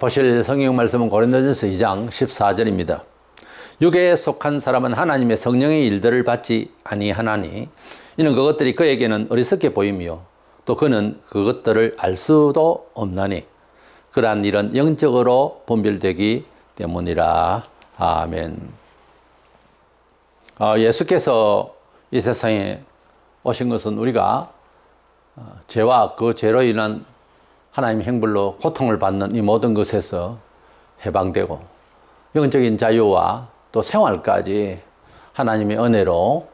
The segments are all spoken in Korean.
보실 성경 말씀은 고린도전서 2장 14절입니다. 육에 속한 사람은 하나님의 성령의 일들을 받지 아니하나니 이는 그것들이 그에게는 어리석게 보이며 또 그는 그것들을 알 수도 없나니 그러한 일은 영적으로 분별되기 때문이라. 아멘. 예수께서 이 세상에 오신 것은 우리가 죄와 그 죄로 인한 하나님의 행불로 고통을 받는 이 모든 것에서 해방되고 영적인 자유와 또 생활까지 하나님의 은혜로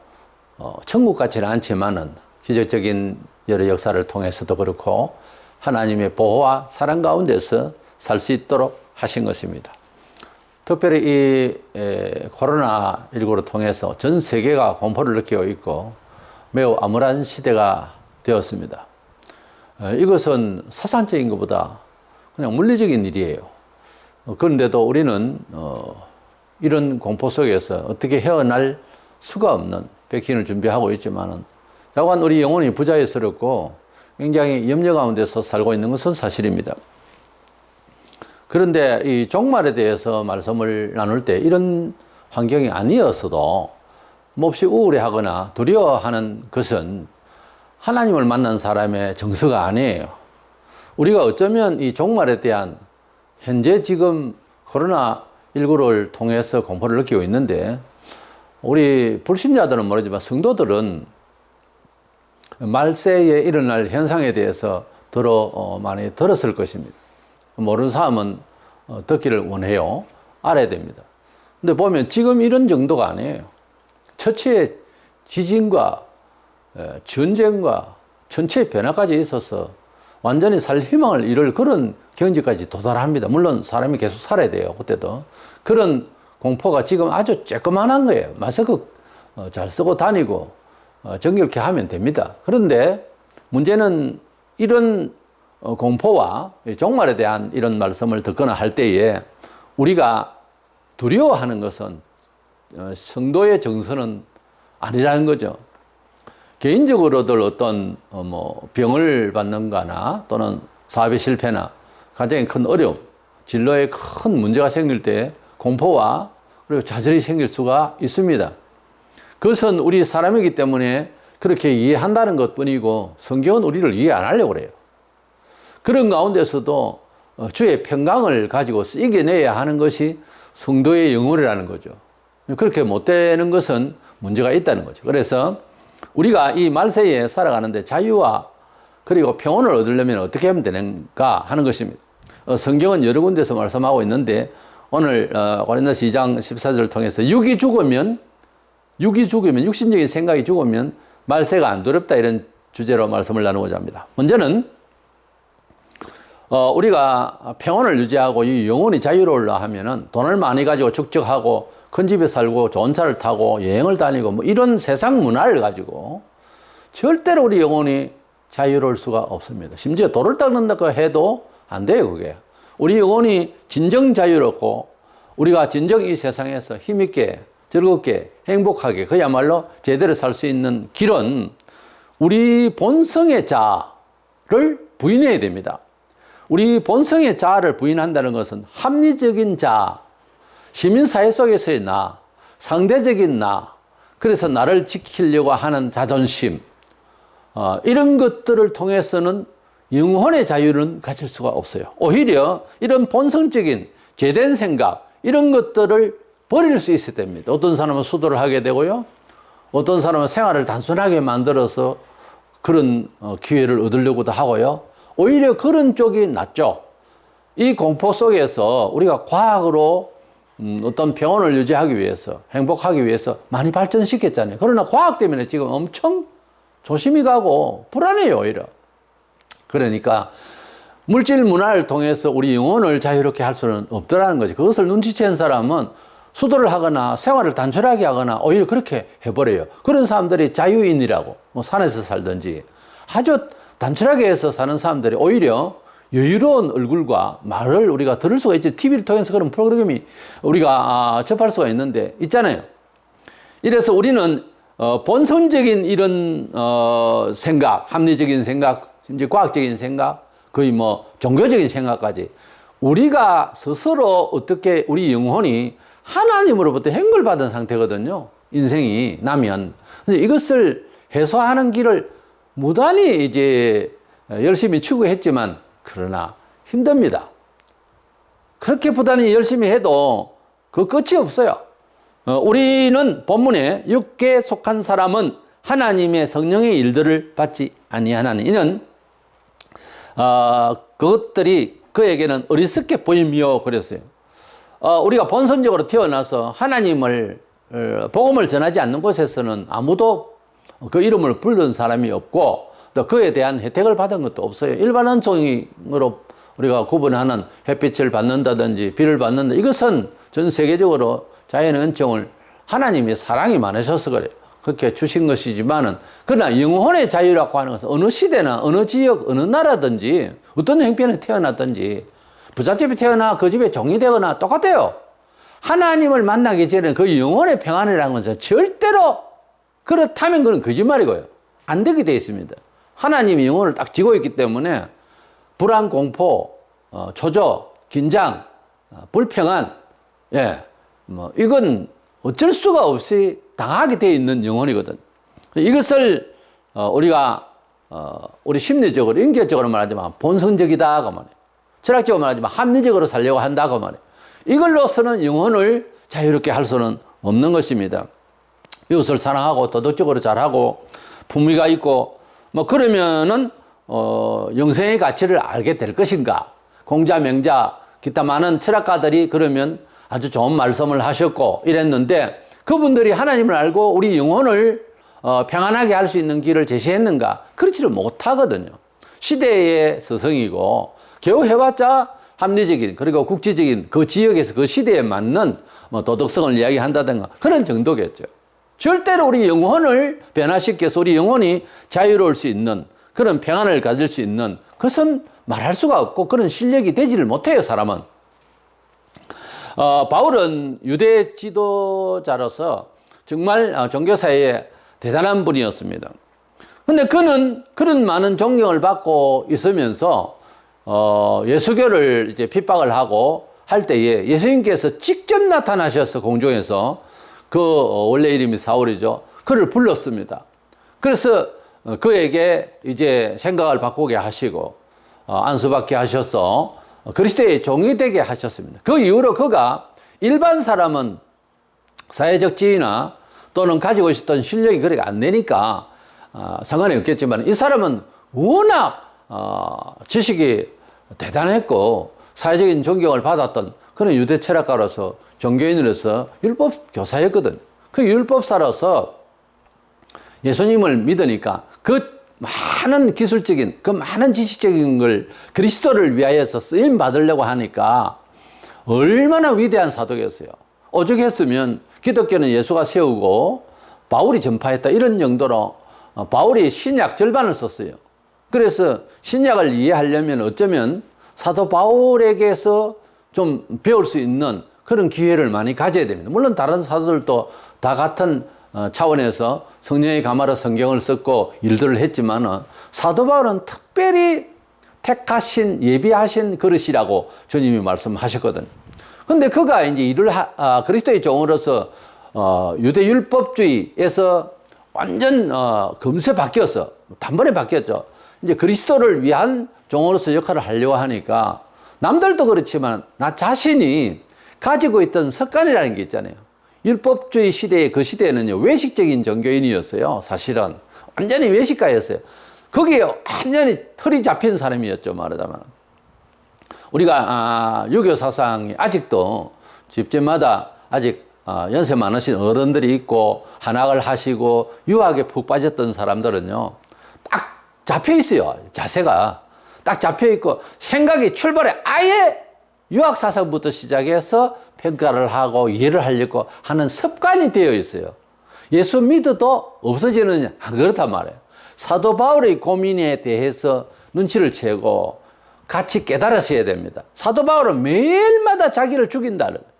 천국 같지는 않지만은 기적적인 여러 역사를 통해서도 그렇고 하나님의 보호와 사랑 가운데서 살 수 있도록 하신 것입니다. 특별히 이 코로나19로 통해서 전 세계가 공포를 느끼고 있고 매우 암울한 시대가 되었습니다. 이것은 사상적인 것보다 그냥 물리적인 일이에요. 그런데도 우리는 이런 공포 속에서 어떻게 헤어날 수가 없는 백신을 준비하고 있지만은 약간 우리 영혼이 부자연스럽고 굉장히 염려 가운데서 살고 있는 것은 사실입니다. 그런데 이 종말에 대해서 말씀을 나눌 때 이런 환경이 아니었어도 몹시 우울해하거나 두려워하는 것은 하나님을 만난 사람의 정서가 아니에요. 우리가 어쩌면 이 종말에 대한 현재 지금 코로나19를 통해서 공포를 느끼고 있는데 우리 불신자들은 모르지만 성도들은 말세에 일어날 현상에 대해서 많이 들었을 것입니다. 모르는 사람은 듣기를 원해요. 알아야 됩니다. 근데 보면 지금 이런 정도가 아니에요. 처치의 지진과 전쟁과 전체의 변화까지 있어서 완전히 살 희망을 잃을 그런 경지까지 도달합니다. 물론 사람이 계속 살아야 돼요. 그때도. 그런 공포가 지금 아주 쬐끄만한 거예요. 마스크 잘 쓰고 다니고 정결케 하면 됩니다. 그런데 문제는 이런 공포와 종말에 대한 이런 말씀을 듣거나 할 때에 우리가 두려워하는 것은 성도의 정서는 아니라는 거죠. 개인적으로들 어떤 병을 받는거나 또는 사업의 실패나 가정에 큰 어려움, 진로에 큰 문제가 생길 때 공포와 그리고 좌절이 생길 수가 있습니다. 그것은 우리 사람이기 때문에 그렇게 이해한다는 것뿐이고 성경은 우리를 이해 안 하려고 그래요. 그런 가운데서도 주의 평강을 가지고 이겨내야 하는 것이 성도의 영혼이라는 거죠. 그렇게 못 되는 것은 문제가 있다는 거죠. 그래서 우리가 이 말세에 살아가는데 자유와 그리고 평온을 얻으려면 어떻게 하면 되는가 하는 것입니다. 성경은 여러 군데서 말씀하고 있는데 오늘 고린도서 2장 14절을 통해서 육이 죽으면 육신적인 생각이 죽으면 말세가 안 두렵다 이런 주제로 말씀을 나누고자 합니다. 먼저는 우리가 평온을 유지하고 이 영혼이 자유로우려 하면은 돈을 많이 가지고 축적하고 큰 집에 살고 좋은 차를 타고 여행을 다니고 이런 세상 문화를 가지고 절대로 우리 영혼이 자유로울 수가 없습니다. 심지어 돌을 닦는다고 해도 안 돼요, 그게. 우리 영혼이 진정 자유롭고 우리가 진정 이 세상에서 힘있게 즐겁게 행복하게 그야말로 제대로 살 수 있는 길은 우리 본성의 자를 부인해야 됩니다. 우리 본성의 자아를 부인한다는 것은 합리적인 자, 시민사회 속에서의 나, 상대적인 나, 그래서 나를 지키려고 하는 자존심, 이런 것들을 통해서는 영혼의 자유는 가질 수가 없어요. 오히려 이런 본성적인 죄된 생각, 이런 것들을 버릴 수 있어야 됩니다. 어떤 사람은 수도를 하게 되고요. 어떤 사람은 생활을 단순하게 만들어서 그런 기회를 얻으려고도 하고요. 오히려 그런 쪽이 낫죠. 이 공포 속에서 우리가 과학으로 어떤 평온을 유지하기 위해서 행복하기 위해서 많이 발전시켰잖아요. 그러나 과학 때문에 지금 엄청 조심히 가고 불안해요, 오히려. 그러니까 물질 문화를 통해서 우리 영혼을 자유롭게 할 수는 없더라는 거죠. 그것을 눈치챈 사람은 수도를 하거나 생활을 단촐하게 하거나 오히려 그렇게 해버려요. 그런 사람들이 자유인이라고, 산에서 살든지 아주 단촐하게 해서 사는 사람들이 오히려 여유로운 얼굴과 말을 우리가 들을 수가 있죠. TV를 통해서 그런 프로그램이 우리가 접할 수가 있잖아요. 이래서 우리는 본성적인 이런 생각, 합리적인 생각, 심지어 과학적인 생각, 거의 종교적인 생각까지 우리가 스스로 어떻게 우리 영혼이 하나님으로부터 행벌받은 상태거든요. 인생이 나면. 근데 이것을 해소하는 길을 무단히 이제 열심히 추구했지만 그러나 힘듭니다. 그렇게 부단히 열심히 해도 그 끝이 없어요. 우리는 본문에 육계에 속한 사람은 하나님의 성령의 일들을 받지 아니하나니 이는 그것들이 그에게는 어리석게 보이며 그랬어요. 우리가 본선적으로 태어나서 하나님을 복음을 전하지 않는 곳에서는 아무도 그 이름을 부르는 사람이 없고 또 그에 대한 혜택을 받은 것도 없어요. 일반 은총으로 우리가 구분하는 햇빛을 받는다든지 비를 받는다. 이것은 전 세계적으로 자연의 은총을 하나님이 사랑이 많으셔서 그래요. 그렇게 주신 것이지만은 그러나 영혼의 자유라고 하는 것은 어느 시대나 어느 지역 어느 나라든지 어떤 형편에 태어났든지 부잣집에 태어나 그 집에 종이 되거나 똑같아요. 하나님을 만나기 전에 그 영혼의 평안이라는 것은 절대로 그렇다면 그건 거짓말이고요. 안 되게 되어 있습니다. 하나님이 영혼을 딱 쥐고 있기 때문에 불안, 공포, 초조, 긴장, 불평안, 이건 어쩔 수가 없이 당하게 되어 있는 영혼이거든. 이것을 우리가 우리 심리적으로, 인격적으로 말하지만 본성적이다 그 말이에요. 철학적으로 말하지만 합리적으로 살려고 한다 그 말이에요. 이걸로서는 영혼을 자유롭게 할 수는 없는 것입니다. 이웃을 사랑하고 도덕적으로 잘하고 품위가 있고 그러면은 영생의 가치를 알게 될 것인가? 공자, 명자, 기타 많은 철학가들이 그러면 아주 좋은 말씀을 하셨고 이랬는데 그분들이 하나님을 알고 우리 영혼을 평안하게 할 수 있는 길을 제시했는가? 그렇지를 못하거든요. 시대의 스승이고 겨우 해봤자 합리적인 그리고 국지적인 그 지역에서 그 시대에 맞는 도덕성을 이야기한다든가 그런 정도겠죠. 절대로 우리 영혼을 변화시켜서 우리 영혼이 자유로울 수 있는 그런 평안을 가질 수 있는 그것은 말할 수가 없고 그런 실력이 되지를 못해요, 사람은. 바울은 유대 지도자로서 정말 종교사회에 대단한 분이었습니다. 근데 그는 그런 많은 존경을 받고 있으면서 예수교를 이제 핍박을 하고 할 때에 예수님께서 직접 나타나셔서 공중에서 그 원래 이름이 사울이죠. 그를 불렀습니다. 그래서 그에게 이제 생각을 바꾸게 하시고 안수받게 하셔서 그리스도의 종이 되게 하셨습니다. 그 이후로 그가 일반 사람은 사회적 지위나 또는 가지고 있었던 실력이 그렇게 안 되니까 상관이 없겠지만 이 사람은 워낙 지식이 대단했고 사회적인 존경을 받았던 그런 유대 철학가로서 종교인으로서 율법 교사였거든. 그 율법사로서 예수님을 믿으니까 그 많은 기술적인 그 많은 지식적인 걸 그리스도를 위하여서 쓰임 받으려고 하니까 얼마나 위대한 사도겠어요. 오죽했으면 기독교는 예수가 세우고 바울이 전파했다 이런 정도로 바울이 신약 절반을 썼어요. 그래서 신약을 이해하려면 어쩌면 사도 바울에게서 좀 배울 수 있는 그런 기회를 많이 가져야 됩니다. 물론 다른 사도들도 다 같은 차원에서 성령의 감화로 성경을 썼고 일들을 했지만은 사도 바울은 특별히 택하신 예비하신 그릇이라고 주님이 말씀하셨거든. 근데 그가 이제 일을 그리스도의 종으로서 유대 율법주의에서 완전 금세 바뀌어서 단번에 바뀌었죠. 이제 그리스도를 위한 종으로서 역할을 하려고 하니까 남들도 그렇지만 나 자신이 가지고 있던 습관이라는 게 있잖아요. 율법주의 시대에 그 시대에는요 외식적인 종교인이었어요. 사실은 완전히 외식가였어요. 거기에 완전히 털이 잡힌 사람이었죠. 말하자면 우리가 유교 사상이 아직도 집집마다 아직 연세 많으신 어른들이 있고 한학을 하시고 유학에 푹 빠졌던 사람들은요 딱 잡혀 있어요. 자세가 딱 잡혀 있고 생각이 출발에 아예 유학 사상부터 시작해서 평가를 하고 이해를 하려고 하는 습관이 되어 있어요. 예수 믿어도 없어지느냐? 안 그렇단 말이에요. 사도 바울의 고민에 대해서 눈치를 채고 같이 깨달으셔야 됩니다. 사도 바울은 매일마다 자기를 죽인다는 거예요.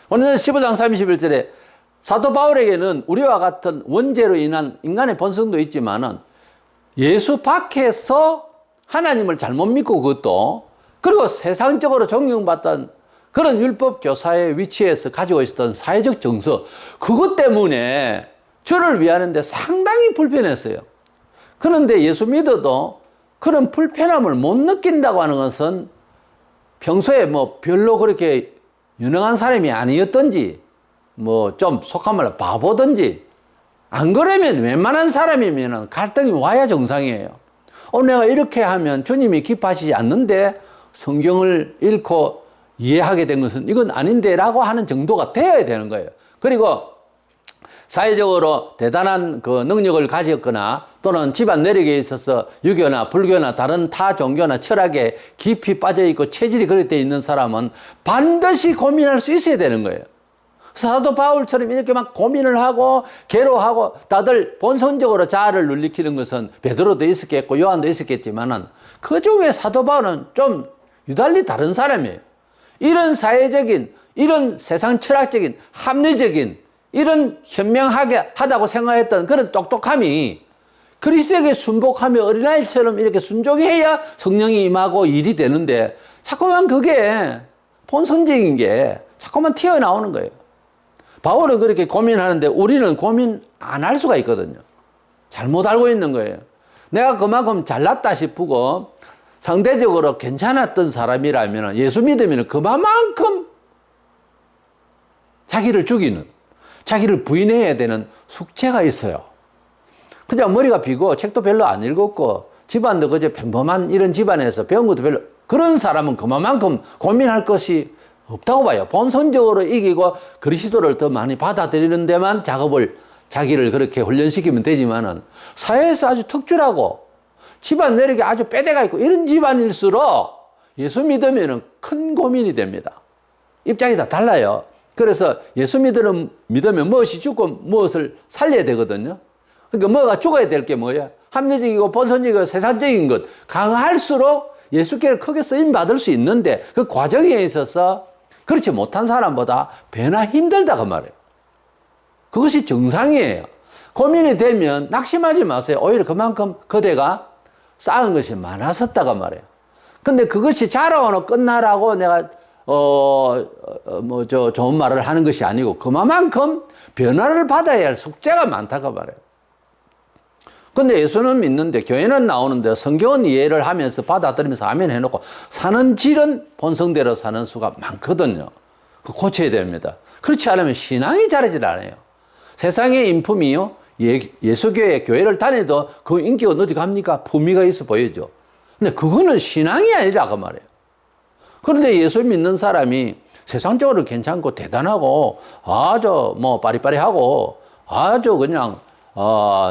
오늘 15장 31절에 사도 바울에게는 우리와 같은 원죄로 인한 인간의 본성도 있지만은 예수 밖에서 하나님을 잘못 믿고 그것도 그리고 세상적으로 존경받던 그런 율법 교사의 위치에서 가지고 있었던 사회적 정서, 그것 때문에 주를 위하는데 상당히 불편했어요. 그런데 예수 믿어도 그런 불편함을 못 느낀다고 하는 것은 평소에 뭐 별로 그렇게 유능한 사람이 아니었던지, 뭐 좀 속한 말로 바보든지, 안 그러면 웬만한 사람이면 갈등이 와야 정상이에요. 내가 이렇게 하면 주님이 기뻐하시지 않는데 성경을 읽고 이해하게 된 것은 이건 아닌데 라고 하는 정도가 되어야 되는 거예요. 그리고 사회적으로 대단한 그 능력을 가졌거나 또는 집안 내력에 있어서 유교나 불교나 다른 타 종교나 철학에 깊이 빠져있고 체질이 그렇게 되어 있는 사람은 반드시 고민할 수 있어야 되는 거예요. 사도 바울처럼 이렇게 막 고민을 하고 괴로워하고 다들 본성적으로 자아를 눌리키는 것은 베드로도 있었겠고 요한도 있었겠지만은 그 중에 사도 바울은 좀 유달리 다른 사람이에요. 이런 사회적인, 이런 세상 철학적인, 합리적인, 이런 현명하게 하다고 생각했던 그런 똑똑함이 그리스도에게 순복하며 어린아이처럼 이렇게 순종해야 성령이 임하고 일이 되는데 자꾸만 그게 본성적인 게 자꾸만 튀어나오는 거예요. 바울은 그렇게 고민하는데 우리는 고민 안 할 수가 있거든요. 잘못 알고 있는 거예요. 내가 그만큼 잘났다 싶고 상대적으로 괜찮았던 사람이라면 예수 믿으면 그만큼 자기를 죽이는, 자기를 부인해야 되는 숙제가 있어요. 그냥 머리가 비고 책도 별로 안 읽었고 집안도 그저 평범한 이런 집안에서 배운 것도 별로, 그런 사람은 그만큼 고민할 것이 없다고 봐요. 본성적으로 이기고 그리스도를 더 많이 받아들이는 데만 자기를 그렇게 훈련시키면 되지만은 사회에서 아주 특출하고 집안 내력이 아주 빼대가 있고 이런 집안일수록 예수 믿으면 큰 고민이 됩니다. 입장이 다 달라요. 그래서 예수 믿으면 무엇이 죽고 무엇을 살려야 되거든요. 그러니까 뭐가 죽어야 될 게 뭐야? 합리적이고 본성적이고 세상적인 것 강할수록 예수께를 크게 쓰임 받을 수 있는데 그 과정에 있어서 그렇지 못한 사람보다 배나 힘들다 그 말이에요. 그것이 정상이에요. 고민이 되면 낙심하지 마세요. 오히려 그만큼 그대가 쌓은 것이 많았었다가 말이에요. 근데 그것이 자라오는 끝나라고 내가 좋은 말을 하는 것이 아니고 그만큼 변화를 받아야 할 숙제가 많다고 말해요. 근데 예수는 믿는데 교회는 나오는데 성경은 이해를 하면서 받아들이면서 아멘 해놓고 사는 질은 본성대로 사는 수가 많거든요. 그거 고쳐야 됩니다. 그렇지 않으면 신앙이 자라질 않아요. 세상의 인품이요. 예수교회 교회를 다녀도 그 인기가 어디 갑니까? 품위가 있어 보이죠. 근데 그거는 신앙이 아니라 그 말이에요. 그런데 예수 믿는 사람이 세상적으로 괜찮고 대단하고 아주 뭐 빠리빠리하고 아주 그냥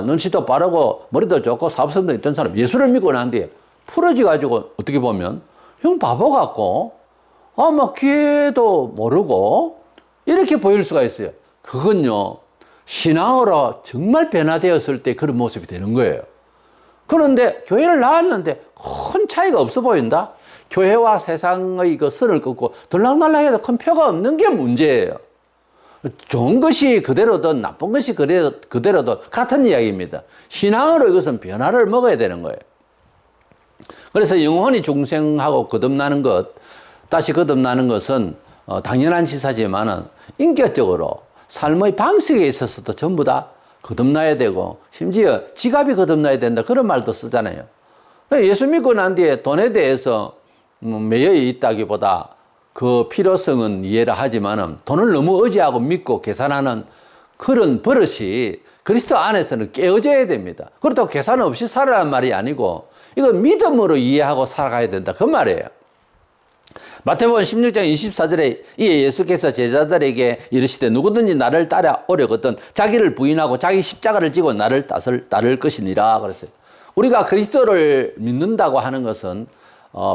눈치도 빠르고 머리도 좋고 사업성도 있던 사람 예수를 믿고 난 뒤에 풀어져가지고 어떻게 보면 형 바보 같고 막 기회도 모르고 이렇게 보일 수가 있어요. 그건요 신앙으로 정말 변화되었을 때 그런 모습이 되는 거예요. 그런데 교회를 나왔는데 큰 차이가 없어 보인다? 교회와 세상의 그 선을 긋고 들락날락해도 큰 표가 없는 게 문제예요. 좋은 것이 그대로든 나쁜 것이 그대로든 같은 이야기입니다. 신앙으로 이것은 변화를 먹어야 되는 거예요. 그래서 영혼이 중생하고 거듭나는 것, 다시 거듭나는 것은 당연한 시사지만은 인격적으로 삶의 방식에 있어서도 전부 다 거듭나야 되고 심지어 지갑이 거듭나야 된다 그런 말도 쓰잖아요. 예수 믿고 난 뒤에 돈에 대해서 매여 있다기보다 그 필요성은 이해를 하지만은 돈을 너무 의지하고 믿고 계산하는 그런 버릇이 그리스도 안에서는 깨어져야 됩니다. 그렇다고 계산 없이 살아라는 말이 아니고 이건 믿음으로 이해하고 살아가야 된다 그 말이에요. 마태복음 16장 24절에 이에 예수께서 제자들에게 이르시되 누구든지 나를 따라오려거든 자기를 부인하고 자기 십자가를 지고 나를 따를 것이니라 그랬어요. 우리가 그리스도를 믿는다고 하는 것은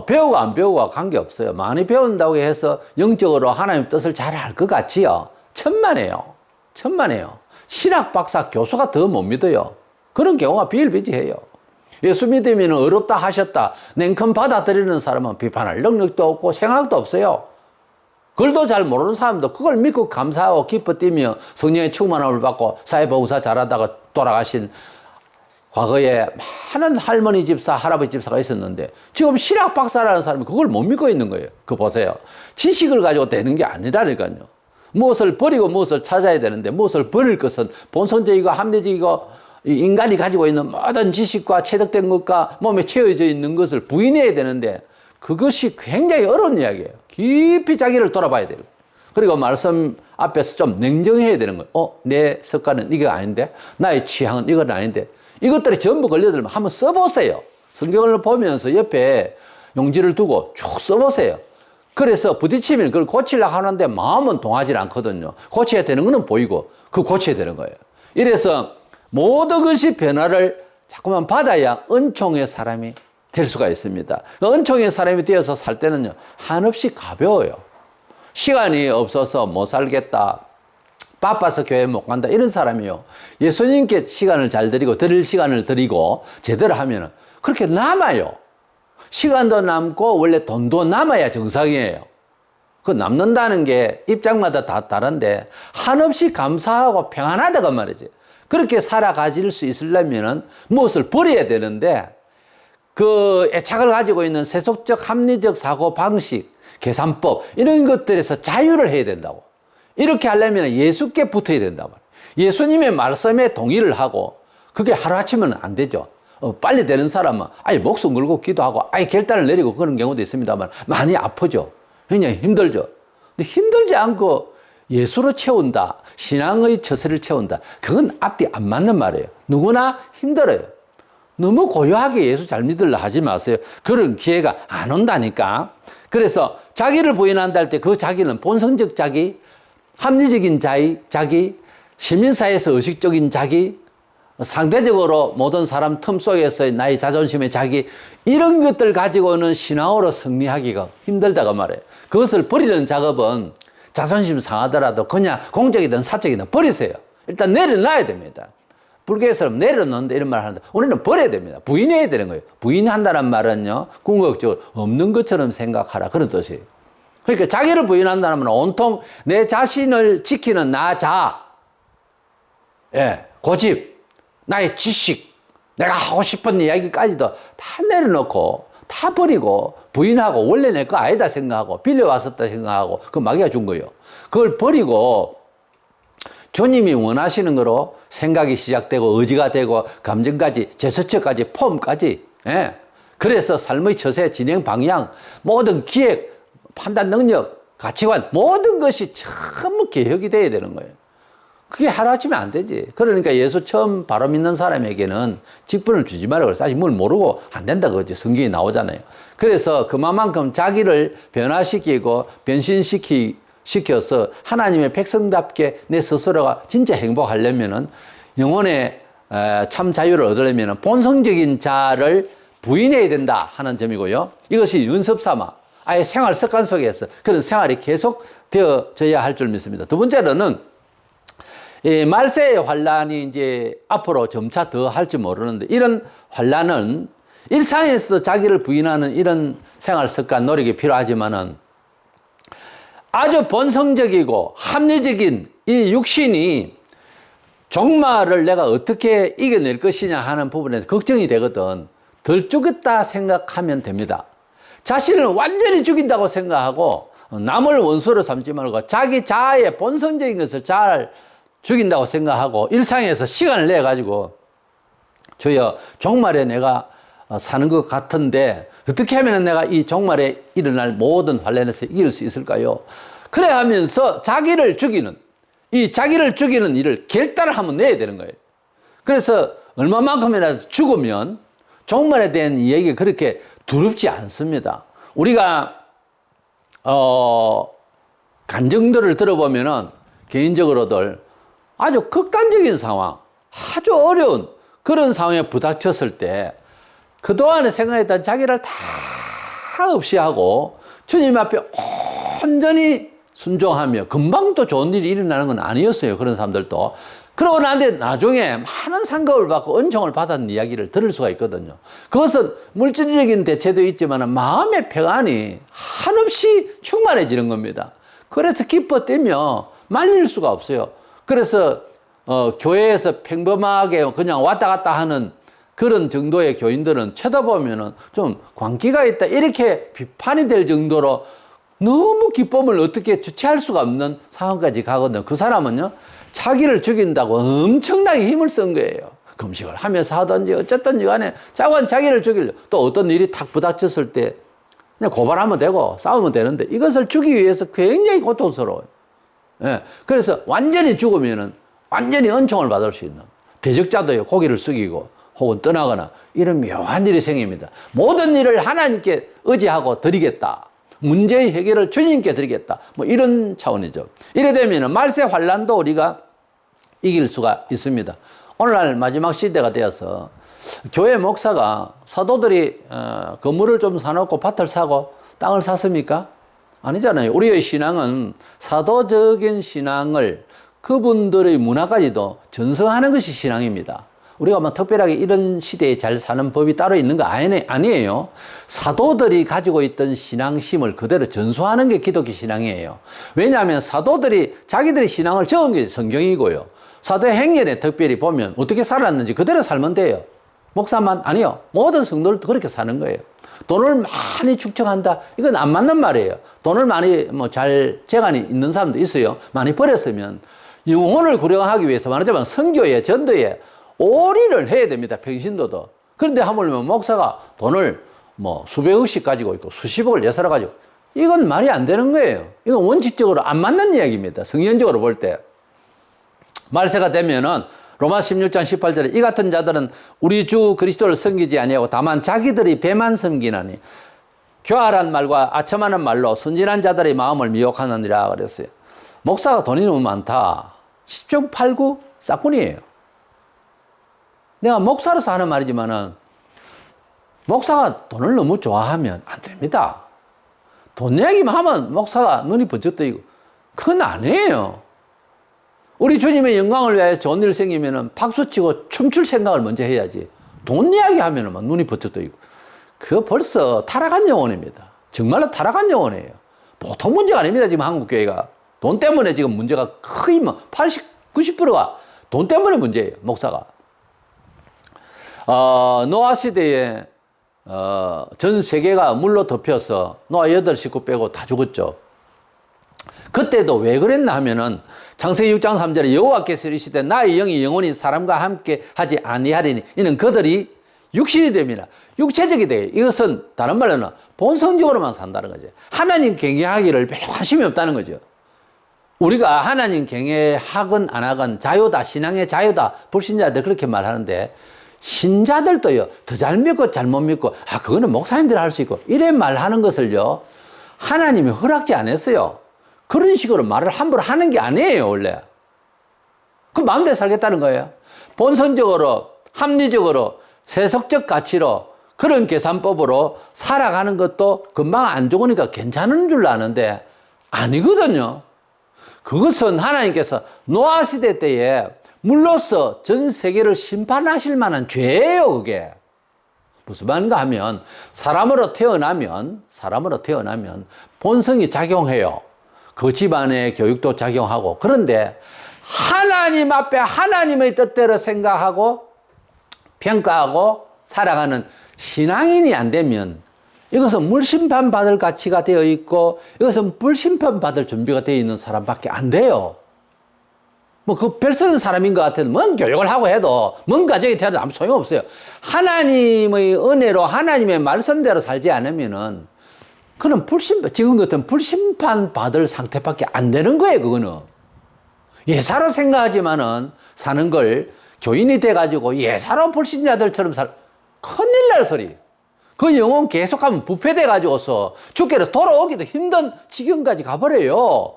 배우고 안 배우고와 관계없어요. 많이 배운다고 해서 영적으로 하나님 뜻을 잘 알 것 같지요. 천만에요. 신학 박사 교수가 더 못 믿어요. 그런 경우가 비일비재해요. 예수 믿으면 어렵다 하셨다 냉큼 받아들이는 사람은 비판할 능력도 없고 생각도 없어요. 글도 잘 모르는 사람도 그걸 믿고 감사하고 기뻐 뛰며 성령의 충만함을 받고 사회보고사 잘하다가 돌아가신 과거에 많은 할머니 집사, 할아버지 집사가 있었는데 지금 신학 박사라는 사람이 그걸 못 믿고 있는 거예요. 그거 보세요. 지식을 가지고 되는 게 아니라니까요. 무엇을 버리고 무엇을 찾아야 되는데 무엇을 버릴 것은 본성적이고 합리적이고 인간이 가지고 있는 모든 지식과 체득된 것과 몸에 채워져 있는 것을 부인해야 되는데 그것이 굉장히 어려운 이야기예요. 깊이 자기를 돌아봐야 돼요. 그리고 말씀 앞에서 좀 냉정해야 되는 거예요. 내 습관은 이게 아닌데, 나의 취향은 이건 아닌데, 이것들이 전부 걸려들면 한번 써보세요. 성경을 보면서 옆에 용지를 두고 쭉 써보세요. 그래서 부딪히면 그걸 고치려고 하는데 마음은 동하지 않거든요. 고쳐야 되는 거는 보이고 그 고쳐야 되는 거예요. 이래서 모든 것이 변화를 자꾸만 받아야 은총의 사람이 될 수가 있습니다. 은총의 사람이 되어서 살 때는요, 한없이 가벼워요. 시간이 없어서 못 살겠다, 바빠서 교회 못 간다, 이런 사람이요, 예수님께 시간을 잘 드리고 드릴 시간을 드리고 제대로 하면은 그렇게 남아요. 시간도 남고 원래 돈도 남아야 정상이에요. 그 남는다는 게 입장마다 다 다른데 한없이 감사하고 평안하다고 말이지. 그렇게 살아가질 수 있으려면은 무엇을 버려야 되는데 그 애착을 가지고 있는 세속적 합리적 사고 방식, 계산법, 이런 것들에서 자유를 해야 된다고. 이렇게 하려면 예수께 붙어야 된다고. 예수님의 말씀에 동의를 하고, 그게 하루아침은 안 되죠. 빨리 되는 사람은 아예 목숨 걸고 기도하고 아예 결단을 내리고 그런 경우도 있습니다만 많이 아프죠. 굉장히 힘들죠. 근데 힘들지 않고 예수로 채운다, 신앙의 처세를 채운다, 그건 앞뒤 안 맞는 말이에요. 누구나 힘들어요. 너무 고요하게 예수 잘 믿으려 하지 마세요. 그런 기회가 안 온다니까. 그래서 자기를 부인한다 할 때 그 자기는 본성적 자기, 합리적인 자기, 시민사회에서 의식적인 자기, 상대적으로 모든 사람 틈 속에서의 나의 자존심의 자기, 이런 것들 가지고는 신앙으로 승리하기가 힘들다고 말해요. 그것을 버리는 작업은 자존심 상하더라도 그냥 공적이든 사적이든 버리세요. 일단 내려놔야 됩니다. 불교에서는 내려놓는다 이런 말을 하는데 우리는 버려야 됩니다. 부인해야 되는 거예요. 부인한다는 말은요, 궁극적으로 없는 것처럼 생각하라, 그런 뜻이에요. 그러니까 자기를 부인한다는 말은 온통 내 자신을 지키는 나 자, 고집, 나의 지식, 내가 하고 싶은 이야기까지도 다 내려놓고 다 버리고 부인하고 원래 내 거 아니다 생각하고 빌려왔었다 생각하고 그 마귀가 준 거예요. 그걸 버리고 주님이 원하시는 거로 생각이 시작되고 의지가 되고 감정까지, 제스처까지, 폼까지, 그래서 삶의 처세, 진행 방향, 모든 기획, 판단 능력, 가치관, 모든 것이 전부 개혁이 돼야 되는 거예요. 그게 하루아침에 안 되지. 그러니까 예수 처음 바로 믿는 사람에게는 직분을 주지 말라고 사실 뭘 모르고 안 된다 그러지. 성경이 나오잖아요. 그래서 그만큼 자기를 변화시키고 변신시켜서 하나님의 백성답게 내 스스로가 진짜 행복하려면은 영혼의 참 자유를 얻으려면은 본성적인 자를 부인해야 된다 하는 점이고요. 이것이 연습 삼아 아예 생활 습관 속에서 그런 생활이 계속 되어져야 할 줄 믿습니다. 두 번째로는 이 말세의 환란이 이제 앞으로 점차 더 할지 모르는데 이런 환란은 일상에서 자기를 부인하는 이런 생활 습관 노력이 필요하지만은 아주 본성적이고 합리적인 이 육신이 종말을 내가 어떻게 이겨낼 것이냐 하는 부분에서 걱정이 되거든. 덜 죽였다 생각하면 됩니다. 자신을 완전히 죽인다고 생각하고 남을 원수로 삼지 말고 자기 자아의 본성적인 것을 잘 죽인다고 생각하고 일상에서 시간을 내 가지고 주여 종말에 내가 사는 것 같은데 어떻게 하면 내가 이 종말에 일어날 모든 환란에서 이길 수 있을까요? 그래 하면서 자기를 죽이는 일을 결단을 한번 내야 되는 거예요. 그래서 얼마만큼이라도 죽으면 종말에 대한 이야기가 그렇게 두렵지 않습니다. 우리가 간증들을 들어보면은 개인적으로들 아주 극단적인 상황, 아주 어려운 그런 상황에 부닥쳤을 때 그동안에 생각했던 자기를 다 없이 하고 주님 앞에 온전히 순종하며 금방 또 좋은 일이 일어나는 건 아니었어요. 그런 사람들도. 그러고 나는데 나중에 많은 상급을 받고 은총을 받았는 이야기를 들을 수가 있거든요. 그것은 물질적인 대체도 있지만 마음의 평안이 한없이 충만해지는 겁니다. 그래서 기뻐 뛰며 말릴 수가 없어요. 그래서 교회에서 평범하게 그냥 왔다 갔다 하는 그런 정도의 교인들은 쳐다보면은 좀 광기가 있다 이렇게 비판이 될 정도로 너무 기쁨을 어떻게 주체할 수가 없는 상황까지 가거든요. 그 사람은요, 자기를 죽인다고 엄청나게 힘을 쓴 거예요. 금식을 하면서 하든지 어쨌든지 간에 자기를 죽이려, 또 어떤 일이 탁 부닥쳤을 때 그냥 고발하면 되고 싸우면 되는데 이것을 주기 위해서 굉장히 고통스러워요. 예. 그래서 완전히 죽으면은 완전히 은총을 받을 수 있는, 대적자도요, 고기를 숙이고 혹은 떠나거나 이런 묘한 일이 생깁니다. 모든 일을 하나님께 의지하고 드리겠다. 문제의 해결을 주님께 드리겠다. 뭐 이런 차원이죠. 이래 되면 말세 환란도 우리가 이길 수가 있습니다. 오늘날 마지막 시대가 되어서 교회 목사가 사도들이 건물을 좀 사놓고 밭을 사고 땅을 샀습니까? 아니잖아요. 우리의 신앙은 사도적인 신앙을 그분들의 문화까지도 전승하는 것이 신앙입니다. 우리가 뭐 특별하게 이런 시대에 잘 사는 법이 따로 있는 거 아니에요. 사도들이 가지고 있던 신앙심을 그대로 전수하는 게 기독교 신앙이에요. 왜냐하면 사도들이 자기들의 신앙을 적은 게 성경이고요. 사도의 행전에 특별히 보면 어떻게 살았는지 그대로 살면 돼요. 목사만 아니요. 모든 성도들도 그렇게 사는 거예요. 돈을 많이 축적한다. 이건 안 맞는 말이에요. 돈을 많이 재간이 있는 사람도 있어요. 많이 벌었으면 영혼을 구령하기 위해서 말하자면 선교에, 전도에 올인을 해야 됩니다. 평신도도. 그런데 하물며 목사가 돈을 수백억씩 가지고 있고 수십억을 예사로 가지고, 이건 말이 안 되는 거예요. 이건 원칙적으로 안 맞는 이야기입니다. 성경적으로 볼 때. 말세가 되면은 로마 16장 18절에 이 같은 자들은 우리 주 그리스도를 섬기지 아니하고 다만 자기들이 배만 섬기나니 교활한 말과 아첨하는 말로 순진한 자들의 마음을 미혹하느니라 그랬어요. 목사가 돈이 너무 많다. 10종 8구 싹군이에요. 내가 목사로서 하는 말이지만은 목사가 돈을 너무 좋아하면 안 됩니다. 돈 이야기만 하면 목사가 눈이 번쩍 뜨이고, 그건 아니에요. 우리 주님의 영광을 위하여 좋은 일 생기면은 박수치고 춤출 생각을 먼저 해야지. 돈 이야기 하면은 막 눈이 번쩍 뜨이고. 그거 벌써 타락한 영혼입니다. 정말로 타락한 영혼이에요. 보통 문제가 아닙니다. 지금 한국교회가. 돈 때문에 지금 문제가 거의 80, 90%가 돈 때문에 문제예요. 목사가. 노아 시대에 전 세계가 물로 덮여서 노아 8식구 빼고 다 죽었죠. 그때도 왜 그랬나 하면은 창세기 6장 3절에 여호와께서 이르시되 나의 영이 영원히 사람과 함께 하지 아니하리니 이는 그들이 육신이 됩니다. 육체적이 돼요. 이것은 다른 말로는 본성적으로만 산다는 거죠. 하나님 경외하기를 별로 관심이 없다는 거죠. 우리가 하나님 경외하건 안 하건 자유다, 신앙의 자유다, 불신자들 그렇게 말하는데 신자들도요, 더 잘 믿고 잘못 믿고, 그거는 목사님들이 할 수 있고, 이래 말하는 것을요, 하나님이 허락지 않았어요. 그런 식으로 말을 함부로 하는 게 아니에요, 원래. 그 마음대로 살겠다는 거예요. 본선적으로, 합리적으로, 세속적 가치로, 그런 계산법으로 살아가는 것도 금방 안 죽으니까 괜찮은 줄 아는데, 아니거든요. 그것은 하나님께서 노아 시대 때에 물로써 전 세계를 심판하실 만한 죄예요, 그게. 무슨 말인가 하면 사람으로 태어나면 본성이 작용해요. 그 집안의 교육도 작용하고. 그런데 하나님 앞에 하나님의 뜻대로 생각하고 평가하고 살아가는 신앙인이 안 되면 이것은 물심판 받을 가치가 되어 있고 이것은 불심판 받을 준비가 되어 있는 사람밖에 안 돼요. 그 별 쓰는 사람인 것 같아도 뭔 교육을 하고 해도 뭔 가정이 되어도 아무 소용없어요. 하나님의 은혜로 하나님의 말씀대로 살지 않으면은 그는 지금 같은 불심판 받을 상태밖에 안 되는 거예요. 그거는 예사로 생각하지만은 사는 걸 교인이 돼가지고 예사로 불신자들처럼 큰일 날 소리. 그 영혼 계속하면 부패돼가지고서 죽게로 돌아오기도 힘든 지경까지 가버려요.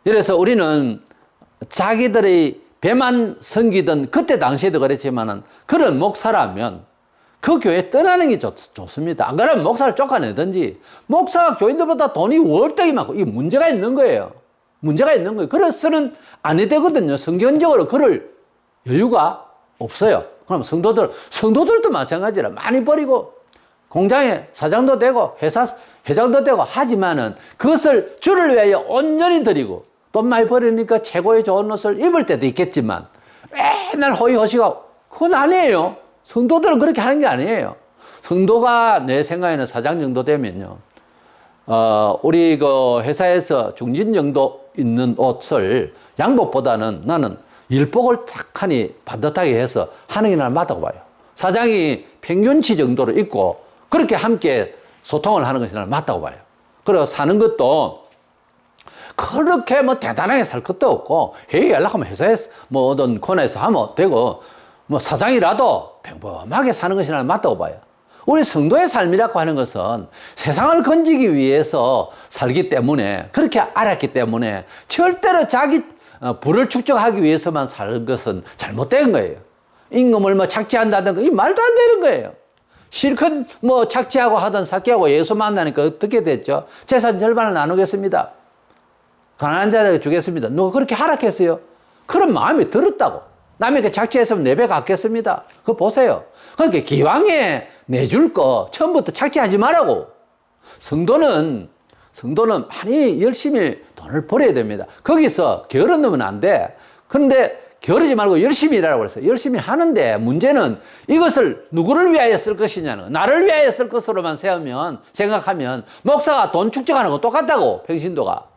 그래서 우리는 자기들의 배만 섬기던 그때 당시에도 그랬지만은 그런 목사라면 그 교회 떠나는 게 좋습니다. 안 그러면 목사를 쫓아내든지. 목사가 교인들보다 돈이 월등히 많고 이게 문제가 있는 거예요. 문제가 있는 거예요. 그래서는 아니 되거든요. 성경적으로 그럴 여유가 없어요. 그럼 성도들도 마찬가지라 많이 버리고 공장에 사장도 되고 회사 회장도 되고 하지만은 그것을 주를 위하여 온전히 드리고 돈 많이 버리니까 최고의 좋은 옷을 입을 때도 있겠지만 맨날 호의호식하고 그건 아니에요. 성도들은 그렇게 하는 게 아니에요. 성도가 내 생각에는 사장 정도 되면요. 우리 그 회사에서 중진 정도 있는 옷을 양복보다는 나는 일복을 착하니 반듯하게 해서 하는 게 나는 맞다고 봐요. 사장이 평균치 정도로 입고 그렇게 함께 소통을 하는 것이 나는 맞다고 봐요. 그리고 사는 것도 그렇게 뭐 대단하게 살 것도 없고 회의 연락하면 회사에서 뭐 어떤 코너에서 하면 되고 뭐 사장이라도 평범하게 사는 것이 나는 맞다고 봐요. 우리 성도의 삶이라고 하는 것은 세상을 건지기 위해서 살기 때문에 그렇게 알았기 때문에 절대로 자기 부를 축적하기 위해서만 사는 것은 잘못된 거예요. 임금을 뭐 착취한다든가 이 말도 안 되는 거예요. 실컷 뭐 착취하고 하던 사기하고 예수 만나니까 어떻게 됐죠? 재산 절반을 나누겠습니다. 가난한 자에게 주겠습니다. 누가 그렇게 하락했어요? 그런 마음이 들었다고. 남에게 착취했으면 4배 갚겠습니다. 그거 보세요. 그러니까 기왕에 내줄 거 처음부터 착취하지 말라고. 성도는 많이 열심히 돈을 벌어야 됩니다. 거기서 게으름 넣으면 안 돼. 그런데 게으르지 말고 열심히 일하라고 그랬어요. 열심히 하는데 문제는 이것을 누구를 위하여 쓸 것이냐는 나를 위하여 쓸 것으로만 생각하면 목사가 돈 축적하는 거 똑같다고 평신도가.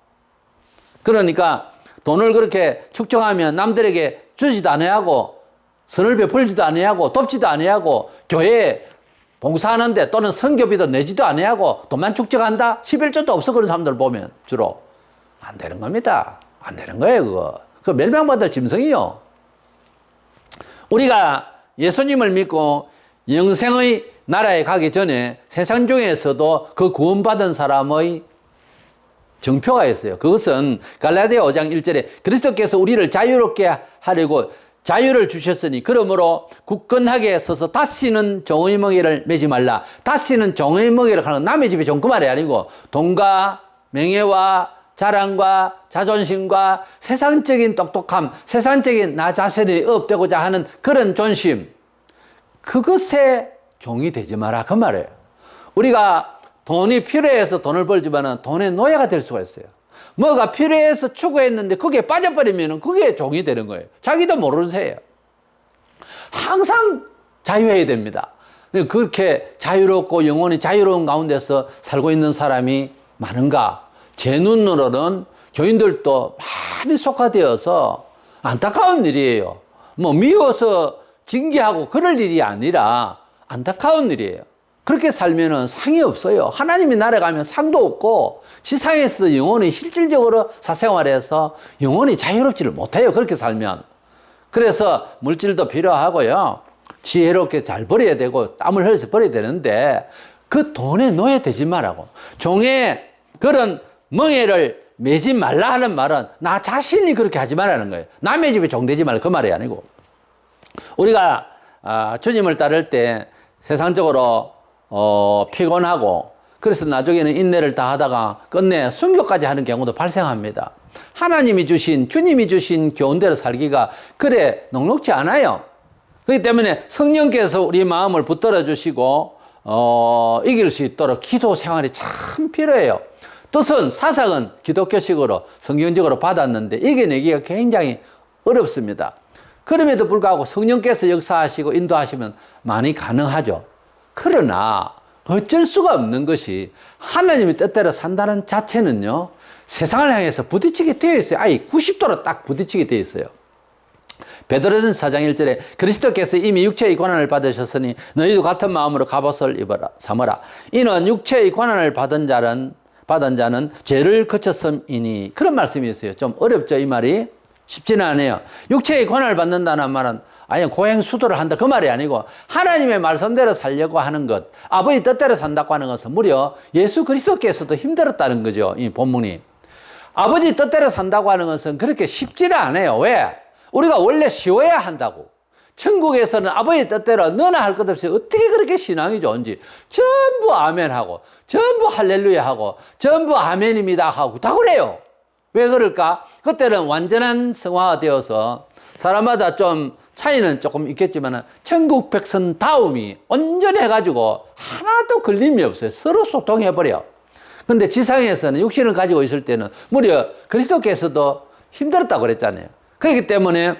그러니까 돈을 그렇게 축적하면 남들에게 주지도 않아야하고 선을 베풀지도 않아야하고 돕지도 않아야하고 교회에 봉사하는데 또는 선교비도 내지도 않아야하고 돈만 축적한다? 11조도 없어 그런 사람들 보면 주로. 안 되는 겁니다. 안 되는 거예요 그거. 그 멸망받을 짐승이요. 우리가 예수님을 믿고 영생의 나라에 가기 전에 세상 중에서도 그 구원받은 사람의 정표가 있어요. 그것은 갈라디아 5장 1절에 그리스도께서 우리를 자유롭게 하려고 자유를 주셨으니 그러므로 굳건하게 서서 다시는 종의 멍에를 매지 말라. 다시는 종의 멍에를 하는 건 남의 집에 종 그 말이 아니고 돈과 명예와 자랑과 자존심과 세상적인 똑똑함, 세상적인 나 자신이 업되고자 하는 그런 존심, 그것에 종이 되지 마라 그 말이에요. 우리가 돈이 필요해서 돈을 벌지만 돈의 노예가 될 수가 있어요. 뭐가 필요해서 추구했는데 거기에 빠져버리면 그게 종이 되는 거예요. 자기도 모르는 새예요. 항상 자유해야 됩니다. 그렇게 자유롭고 영원히 자유로운 가운데서 살고 있는 사람이 많은가? 제 눈으로는 교인들도 많이 속화되어서 안타까운 일이에요. 뭐 미워서 징계하고 그럴 일이 아니라 안타까운 일이에요. 그렇게 살면은 상이 없어요. 하나님이 나라가면 상도 없고 지상에서도 영원히 실질적으로 사생활에서 영원히 자유롭지를 못해요. 그렇게 살면. 그래서 물질도 필요하고요. 지혜롭게 잘 버려야 되고 땀을 흘려서 버려야 되는데 그 돈에 노예 되지 말라고. 종의 그런 멍에를 매지 말라 하는 말은 나 자신이 그렇게 하지 말라는 거예요. 남의 집에 종되지 말라 그 말이 아니고. 우리가 주님을 따를 때 세상적으로 피곤하고 그래서 나중에는 인내를 다 하다가 끝내 순교까지 하는 경우도 발생합니다. 하나님이 주신 주님이 주신 교훈대로 살기가 그래 녹록지 않아요. 그렇기 때문에 성령께서 우리 마음을 붙들어 주시고 이길 수 있도록 기도 생활이 참 필요해요. 뜻은 사상은 기독교식으로 성경적으로 받았는데 이겨내기가 굉장히 어렵습니다. 그럼에도 불구하고 성령께서 역사하시고 인도하시면 많이 가능하죠. 그러나 어쩔 수가 없는 것이 하나님의 뜻대로 산다는 자체는요, 세상을 향해서 부딪히게 되어 있어요. 아예 90도로 딱 부딪히게 되어 있어요. 베드로전서 4장 1절에 그리스도께서 이미 육체의 고난을 받으셨으니 너희도 같은 마음으로 갑옷을 삼으라. 이는 육체의 고난을 받은 자는 죄를 거쳤음이니. 그런 말씀이 있어요. 좀 어렵죠, 이 말이? 쉽지는 않아요. 육체의 고난을 받는다는 말은 아니 고행수도를 한다 그 말이 아니고 하나님의 말씀대로 살려고 하는 것, 아버지 뜻대로 산다고 하는 것은 무려 예수 그리스도께서도 힘들었다는 거죠. 이 본문이. 아버지 뜻대로 산다고 하는 것은 그렇게 쉽지는 않아요. 왜? 우리가 원래 쉬워야 한다고. 천국에서는 아버지 뜻대로 너나 할 것 없이 어떻게 그렇게 신앙이 좋은지 전부 아멘하고 전부 할렐루야 하고 전부 아멘입니다 하고 다 그래요. 왜 그럴까? 그때는 완전한 성화되어서 사람마다 좀 차이는 조금 있겠지만 천국 백성다움이 온전히 해가지고 하나도 걸림이 없어요. 서로 소통해버려. 근데 지상에서는 육신을 가지고 있을 때는 무려 그리스도께서도 힘들었다고 그랬잖아요. 그렇기 때문에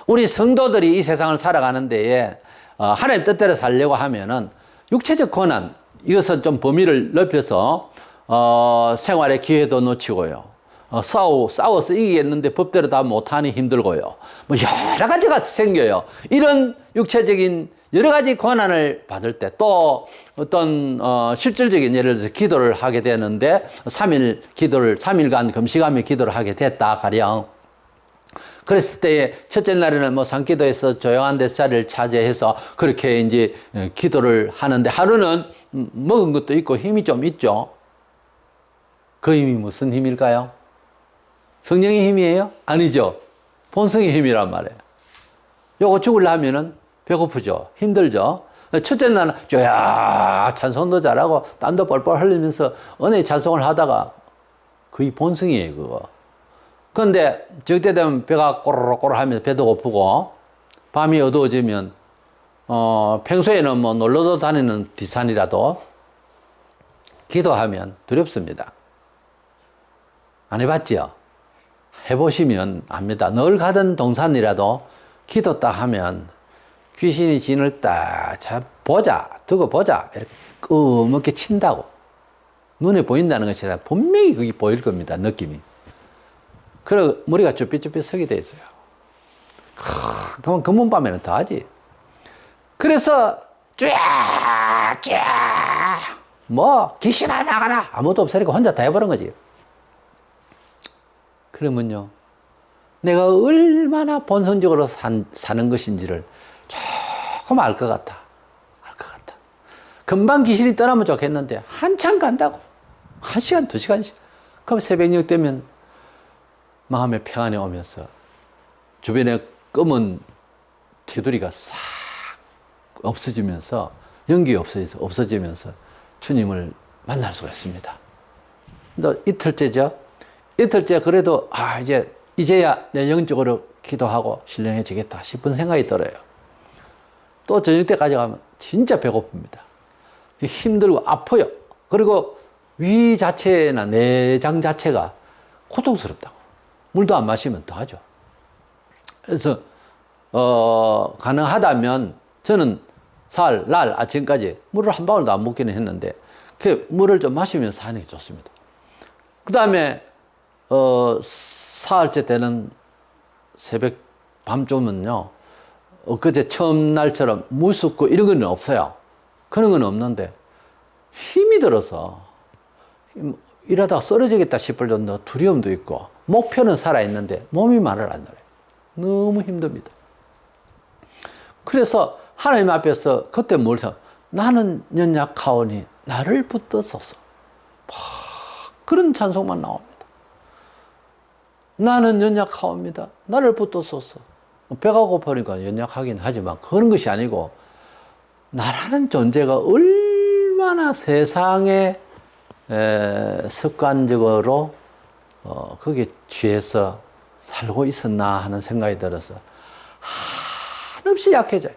우리 성도들이 이 세상을 살아가는 데에 하나님 뜻대로 살려고 하면은 육체적 고난, 이것은 좀 범위를 넓혀서 생활의 기회도 놓치고요. 싸워서 이기겠는데 법대로 다 못하니 힘들고요. 뭐 여러 가지가 생겨요. 이런 육체적인 여러 가지 고난을 받을 때 또 어떤 실질적인 예를 들어서 기도를 하게 되는데 3일간 금식하며 기도를 하게 됐다 가령. 그랬을 때에 첫째 날에는 뭐 산기도에서 조용한 데 자리를 차지해서 그렇게 이제 기도를 하는데 하루는 먹은 것도 있고 힘이 좀 있죠. 그 힘이 무슨 힘일까요? 성령의 힘이에요? 아니죠. 본성의 힘이란 말이에요. 요거 죽으려면은 배고프죠. 힘들죠. 첫째 날은 쪼야 찬송도 잘하고 땀도 뻘뻘 흘리면서 은혜의 찬송을 하다가 거의 본성이에요, 그거. 그런데 저때 되면 배가 꼬르륵 하면서 배도 고프고 밤이 어두워지면 평소에는 뭐 놀러도 다니는 뒷산이라도 기도하면 두렵습니다. 안 해봤죠? 해보시면 압니다. 늘 가던 동산이라도 기도 딱 하면 귀신이 진을 딱 두고 보자 이렇게 끄먹게 친다고. 눈에 보인다는 것이 아니라 분명히 그게 보일 겁니다. 느낌이. 그리고 머리가 쭈삣쭈삣 서게 돼 있어요. 그러면 금문밤에는 더 하지. 그래서 뭐 귀신아 나가라 아무도 없으니까 혼자 다 해버린 거지. 그러면요, 내가 얼마나 본성적으로 사는 것인지를 조금 알 것 같아. 금방 귀신이 떠나면 좋겠는데 한참 간다고. 1시간, 2시간씩. 그럼 새벽녘 되면 마음의 평안이 오면서 주변에 검은 테두리가 싹 없어지면서 연기 없어지면서 주님을 만날 수가 있습니다. 또 이틀째죠. 이틀째 그래도 이제야 내 영적으로 기도하고 신령해지겠다 싶은 생각이 들어요. 또 저녁 때까지 가면 진짜 배고픕니다. 힘들고 아파요. 그리고 위 자체나 내장 자체가 고통스럽다고. 물도 안 마시면 더 하죠. 그래서 가능하다면 저는 날 아침까지 물을 한 방울도 안 먹기는 했는데 그 물을 좀 마시면서 하는 게 좋습니다. 그 다음에 사흘째 되는 새벽 밤쯤은요, 그제 처음 날처럼 무섭고 이런 건 없어요. 그런 건 없는데 힘이 들어서 일하다가 쓰러지겠다 싶을 정도 두려움도 있고 목표는 살아있는데 몸이 말을 안 들어요. 너무 힘듭니다. 그래서 하나님 앞에서 그때 뭘 생각? 나는 연약하오니 나를 붙드소서. 그런 찬송만 나옵니다. 나는 연약하옵니다. 나를 붙드소서. 배가 고프니까 연약하긴 하지만 그런 것이 아니고 나라는 존재가 얼마나 세상에 습관적으로 거기에 취해서 살고 있었나 하는 생각이 들어서 한없이 약해져요.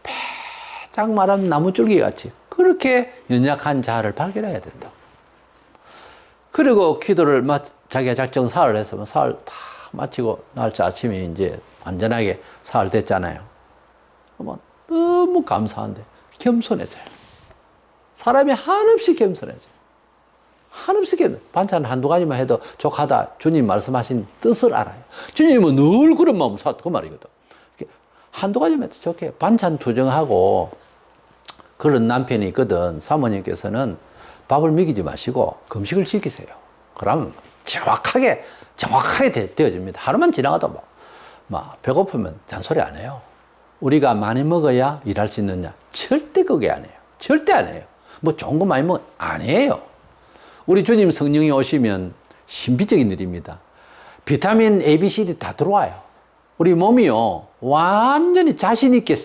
배짱 마른 나무줄기 같이 그렇게 연약한 자를 발견해야 된다. 그리고 기도를 자기가 작정 사흘 해서 사흘 다 마치고 날짜 아침에 이제 완전하게 사흘 됐잖아요. 너무 감사한데 겸손해져요. 사람이 한없이 겸손해져요. 한없이 반찬 한두 가지만 해도 족하다. 주님 말씀하신 뜻을 알아요. 주님은 늘 그런 마음 그 말이거든. 한두 가지만 해도 좋게 반찬 투정하고 그런 남편이 있거든. 사모님께서는 밥을 먹이지 마시고 금식을 지키세요. 그럼 정확하게 되어집니다. 하루만 지나가도 막 배고프면 잔소리 안 해요. 우리가 많이 먹어야 일할 수 있느냐? 절대 그게 아니에요. 절대 아니에요. 뭐 좋은 거 많이 먹으면 아니에요. 우리 주님 성령이 오시면 신비적인 일입니다. 비타민 A, B, C, D 다 들어와요. 우리 몸이요, 완전히 자신있게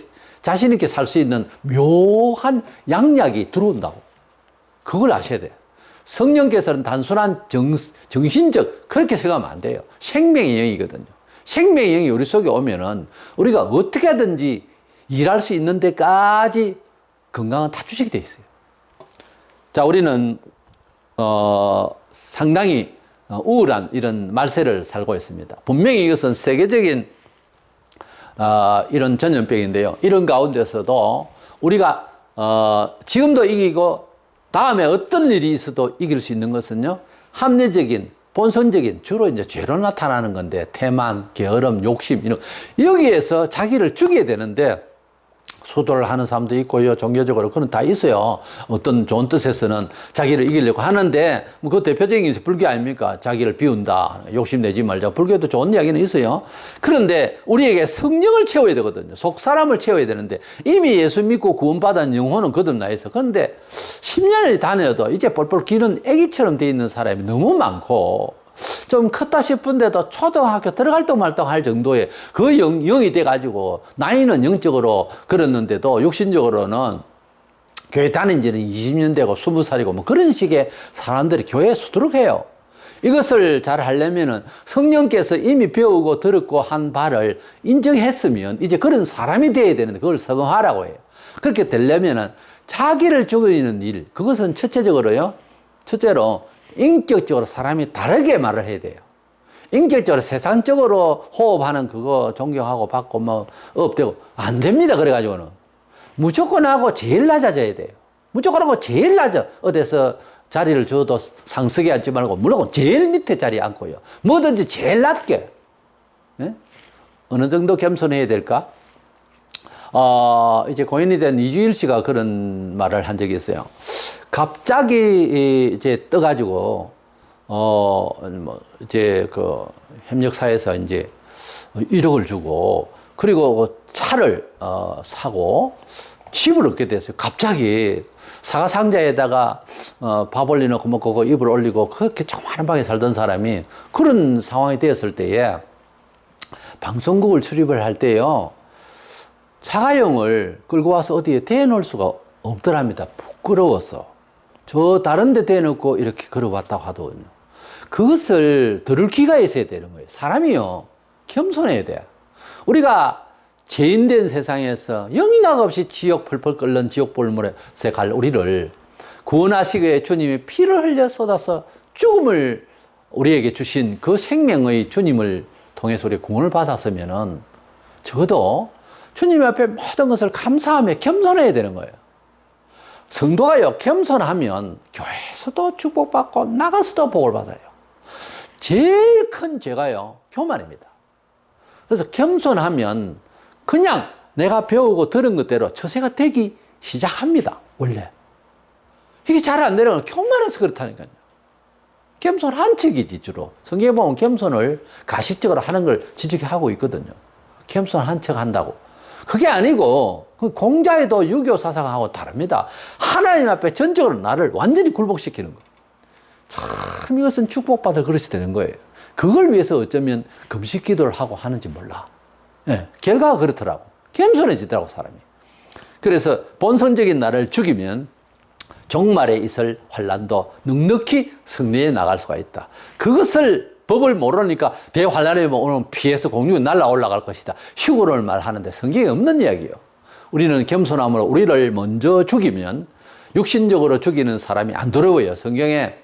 살 수 있는 묘한 양약이 들어온다고. 그걸 아셔야 돼요. 성령께서는 단순한 정신적, 그렇게 생각하면 안 돼요. 생명의 영이거든요. 생명의 영이 우리 속에 오면은 우리가 어떻게 하든지 일할 수 있는 데까지 건강은 다 주식이 돼 있어요. 자, 우리는, 상당히 우울한 이런 말세를 살고 있습니다. 분명히 이것은 세계적인 이런 전염병인데요. 이런 가운데서도 우리가 지금도 이기고 다음에 어떤 일이 있어도 이길 수 있는 것은요, 합리적인 본성적인 주로 이제 죄로 나타나는 건데, 태만, 게으름, 욕심 이런 여기에서 자기를 죽여야 되는데 수도를 하는 사람도 있고요, 종교적으로 그런 다 있어요. 어떤 좋은 뜻에서는 자기를 이기려고 하는데, 뭐 그 대표적인 게 불교 아닙니까? 자기를 비운다, 욕심 내지 말자. 불교도 좋은 이야기는 있어요. 그런데 우리에게 성령을 채워야 되거든요. 속 사람을 채워야 되는데, 이미 예수 믿고 구원받은 영혼은 거듭나 있어. 그런데 10년을 다녀도 이제 뻘뻘 기는 애기처럼 돼 있는 사람이 너무 많고, 좀 컸다 싶은데도 초등학교 들어갈 말똥 할 정도의 그 영이 돼가지고, 나이는 영적으로 그랬는데도 육신적으로는 교회 다닌 지는 20년 되고 20살이고 뭐 그런 식의 사람들이 교회에 수두룩해요. 이것을 잘 하려면은 성령께서 이미 배우고 들었고 한 바를 인정했으면 이제 그런 사람이 돼야 되는데, 그걸 성공하라고 해요. 그렇게 되려면은 자기를 죽이는 일, 그것은 첫째로 인격적으로 사람이 다르게 말을 해야 돼요. 인격적으로 세상적으로 호흡하는 그거 존경하고 받고 뭐 업되고 안 됩니다. 그래가지고는 무조건 하고 제일 낮아져야 돼요. 무조건 하고 제일 낮아. 어디서 자리를 줘도 상석에 앉지 말고 무조건 제일 밑에 자리에 앉고요. 뭐든지 제일 낮게. 예? 어느 정도 겸손해야 될까? 이제 고인이 된 이주일 씨가 그런 말을 한 적이 있어요. 갑자기 이제 떠가지고 이제 그 협력사에서 이제 1억을 주고, 그리고 그 차를 사고 집을 얻게 됐어요. 갑자기 사과 상자에다가 밥 올려놓고 뭐 그거 입을 올리고 그렇게 조그마한 방에 살던 사람이 그런 상황이 되었을 때에 방송국을 출입을 할 때요, 자가용을 끌고 와서 어디에 대놓을 수가 없더랍니다. 부끄러워서. 저 다른 데 대놓고 이렇게 걸어왔다고 하더군요. 그것을 들을 귀가 있어야 되는 거예요. 사람이요, 겸손해야 돼. 우리가 죄인된 세상에서 영락 없이 지옥 펄펄 끓는 지옥불물에서 갈 우리를 구원하시기 위해 주님이 피를 흘려 쏟아서 죽음을 우리에게 주신 그 생명의 주님을 통해서 우리 구원을 받았으면은 적어도 주님 앞에 모든 것을 감사하며 겸손해야 되는 거예요. 성도가요, 겸손하면 교회에서도 축복받고 나가서도 복을 받아요. 제일 큰 죄가요, 교만입니다. 그래서 겸손하면 그냥 내가 배우고 들은 것대로 처세가 되기 시작합니다. 원래 이게 잘 안 되는 건 교만해서 그렇다니까요. 겸손한 척이지. 주로 성경에 보면 겸손을 가식적으로 하는 걸 지적하고 있거든요. 겸손한 척 한다고. 그게 아니고 공자에도 유교 사상하고 다릅니다. 하나님 앞에 전적으로 나를 완전히 굴복시키는 거예요. 참 이것은 축복받을 그릇이 되는 거예요. 그걸 위해서 어쩌면 금식 기도를 하고 하는지 몰라. 네, 결과가 그렇더라고. 겸손해지더라고, 사람이. 그래서 본성적인 나를 죽이면 종말에 있을 환난도 넉넉히 승리해 나갈 수가 있다. 그것을 법을 모르니까 대환란에 오면 피해서 공중에 날아 올라갈 것이다. 휴거를 말하는데 성경에 없는 이야기예요. 우리는 겸손함으로 우리를 먼저 죽이면 육신적으로 죽이는 사람이 안 두려워요. 성경에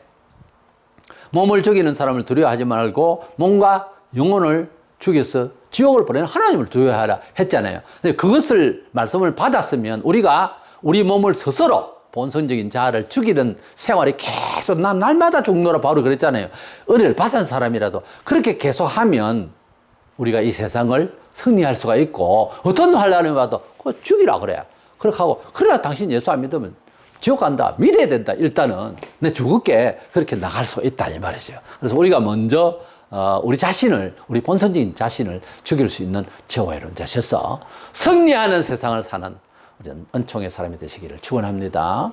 몸을 죽이는 사람을 두려워하지 말고 몸과 영혼을 죽여서 지옥을 보내는 하나님을 두려워하라 했잖아요. 근데 그것을 말씀을 받았으면 우리가 우리 몸을 스스로 본성적인 자아를 죽이는 생활이 계속 난 날마다 죽노라 바로 그랬잖아요. 은혜를 받은 사람이라도 그렇게 계속하면 우리가 이 세상을 승리할 수가 있고, 어떤 환란을 와도 그거 죽이라 그래요. 그렇게 하고, 그러나 당신 예수 안 믿으면 지옥 간다, 믿어야 된다. 일단은 내 죽을게, 그렇게 나갈 수 있다 이 말이죠. 그래서 우리가 먼저 우리 자신을, 우리 본성적인 자신을 죽일 수 있는 제호의로운 자셔서 승리하는 세상을 사는 우리 은총의 사람이 되시기를 축원합니다.